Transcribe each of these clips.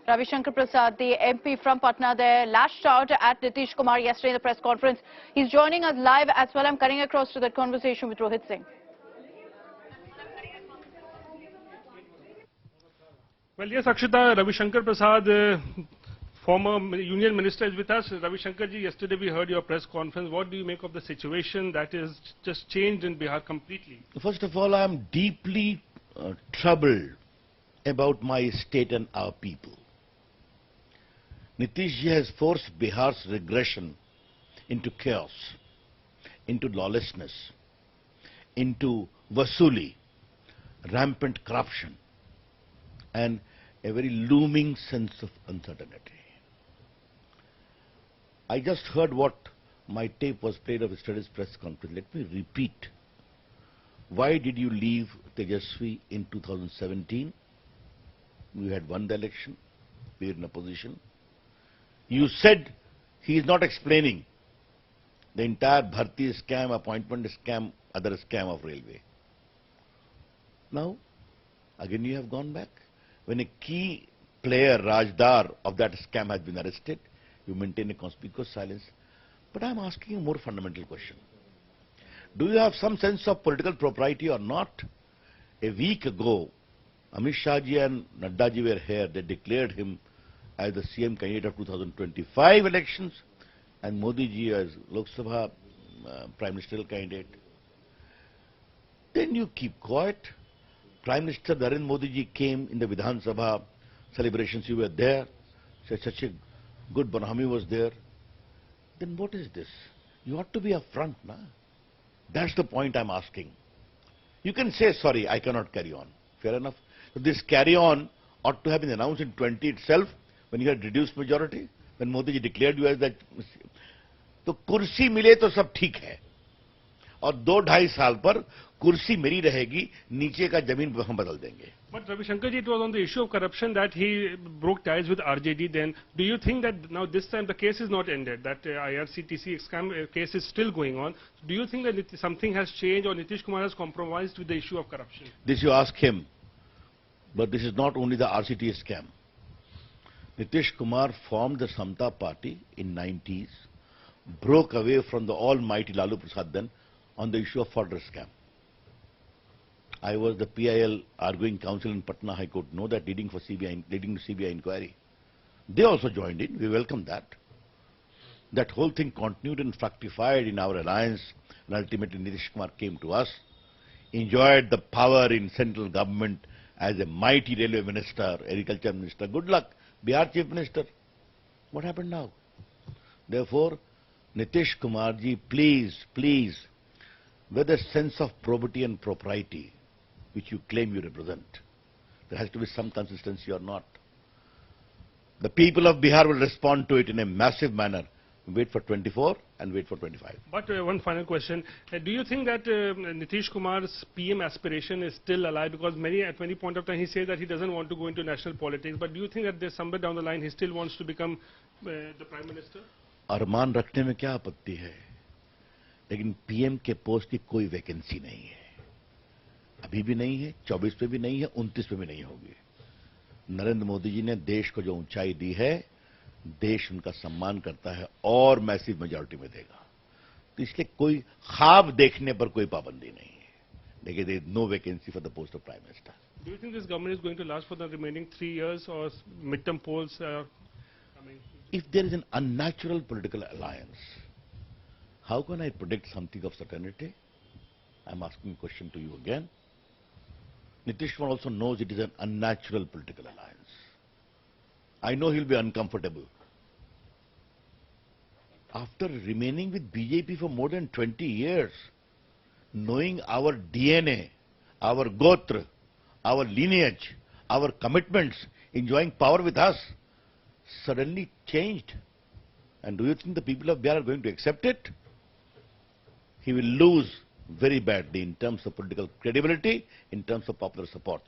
Ravi Shankar Prasad, the MP from Patna, there lashed out at Nitish Kumar yesterday in the press conference. He's joining us live as well. I'm cutting across to that conversation with Rohit Singh. Well, yes, Akshita, Ravi Shankar Prasad, former Union Minister, is with us. Ravi Shankar ji, yesterday we heard your press conference. What do you make of the situation that is just changed in Bihar completely? First of all, I am deeply troubled about my state and our people. Nitish ji has forced Bihar's regression into chaos, into lawlessness, into vasuli, rampant corruption, and a very looming sense of uncertainty. I just heard what my tape was played of yesterday's press conference. Let me repeat. Why did you leave Tejashwi in 2017? You had won the election. We were in a position. You said he is not explaining the entire Bharti scam, appointment scam, other scam of railway. Now, again you have gone back. When a key player, Rajdar, of that scam has been arrested, you maintain a conspicuous silence. But I am asking a more fundamental question. Do you have some sense of political propriety or not? A week ago, Amit Shah ji and Nadda ji were here. They declared him as the CM candidate of 2025 elections and Modi ji as Lok Sabha Prime Ministerial candidate. Then you keep quiet. Prime Minister Narendra Modi ji came in the Vidhan Sabha celebrations. You were there. Such a good Banhami was there. Then what is this? You ought to be upfront, na? That's the point I'm asking. You can say, sorry, I cannot carry on. Fair enough. So this carry on ought to have been announced in 20 itself, when you had reduced majority, when Modi ji declared you as that. तो कुर्सी मिले तो सब ठीक है और 2-2.5 साल पर कुर्सी मेरी रहेगी, नीचे का जमीन हम बदल देंगे. But Ravi Shankar ji, it was on the issue of corruption that he broke ties with RJD then. Do you think that now this time the case is not ended, that IRCTC scam case is still going on? Do you think that something has changed or Nitish Kumar has compromised with the issue of corruption? This you ask him. But this is not only the RCT scam. Nitish Kumar formed the Samta party in 90s, broke away from the almighty Lalu Prasad then on the issue of fodder scam. I was the PIL arguing counsel in Patna High Court, know that leading to CBI inquiry. They also joined in. We welcome that. That whole thing continued and fructified in our alliance, and ultimately Nitish Kumar came to us, enjoyed the power in central government as a mighty railway minister, agriculture minister. Good luck, Bihar Chief Minister. What happened now? Therefore, Nitish Kumar ji, please, with a sense of probity and propriety, which you claim you represent, there has to be some consistency or not. The people of Bihar will respond to it in a massive manner. Wait for 24 and wait for 25. But one final question. Do you think that Nitish Kumar's PM aspiration is still alive? Because at many point of time he says that he doesn't want to go into national politics. But do you think that there's somewhere down the line he still wants to become the Prime Minister? अरमान रखने में क्या आपत्ति है, लेकिन PM के post की कोई vacancy नहीं है. अभी भी नहीं है, 24 पे भी नहीं है, 29 पे भी नहीं होगी. नरेंद्र मोदी जी ने देश को जो ऊंचाई दी है, देश उनका सम्मान करता है और मैसिव मेजॉरिटी में देगा. तो इसलिए कोई ख्वाब देखने पर कोई पाबंदी नहीं है. लेकिन there is no vacancy for the post of prime minister. Do you think this government is going to last for the remaining 3 years or midterm polls are coming? If there is an unnatural political alliance, how can I predict something of certainty? I'm asking a question to you again. Nitish Kumar also knows it is an unnatural political alliance. I know he'll be uncomfortable. After remaining with BJP for more than 20 years, knowing our DNA, our gotra, our lineage, our commitments, enjoying power with us, suddenly changed. And do you think the people of Bihar are going to accept it? He will lose very badly in terms of political credibility, in terms of popular support.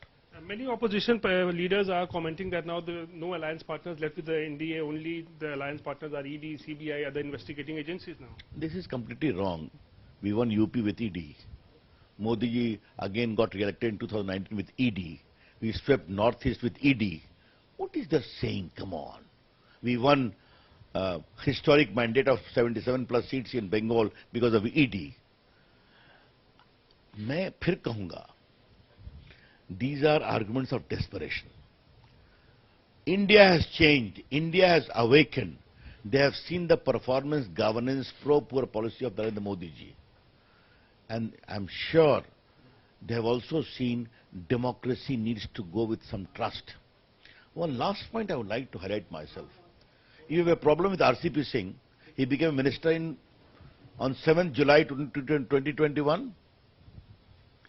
Many opposition leaders are commenting that now no alliance partners left with the NDA, only the alliance partners are ED, CBI, other investigating agencies now. This is completely wrong. We won UP with ED. Modi ji again got re-elected in 2019 with ED. We swept Northeast with ED. What is the saying? Come on. We won historic mandate of 77 plus seats in Bengal because of ED. मैं फिर कहूँगा, these are arguments of desperation. India has changed. India has awakened. They have seen the performance, governance, pro-poor policy of Narendra Modi ji. And I'm sure they have also seen democracy needs to go with some trust. One last point I would like to highlight myself. If you have a problem with RCP Singh, he became minister on 7th July 2021.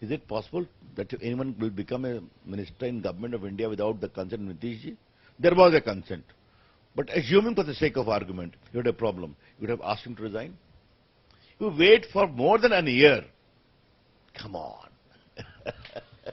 Is it possible that anyone will become a minister in government of India without the consent of Nitish ji? There was a consent. But assuming for the sake of argument, you had a problem, you would have asked him to resign? You wait for more than a year. Come on.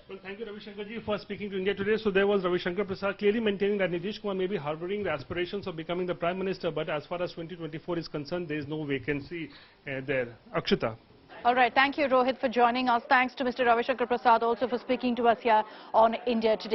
Well, thank you, Ravi Shankar ji, for speaking to India today. So there was Ravi Shankar Prasad clearly maintaining that Nitish Kumar may be harboring the aspirations of becoming the Prime Minister, but as far as 2024 is concerned, there is no vacancy there. Akshita. All right, thank you, Rohit, for joining us. Thanks to Mr. Ravi Shankar Prasad also for speaking to us here on India Today.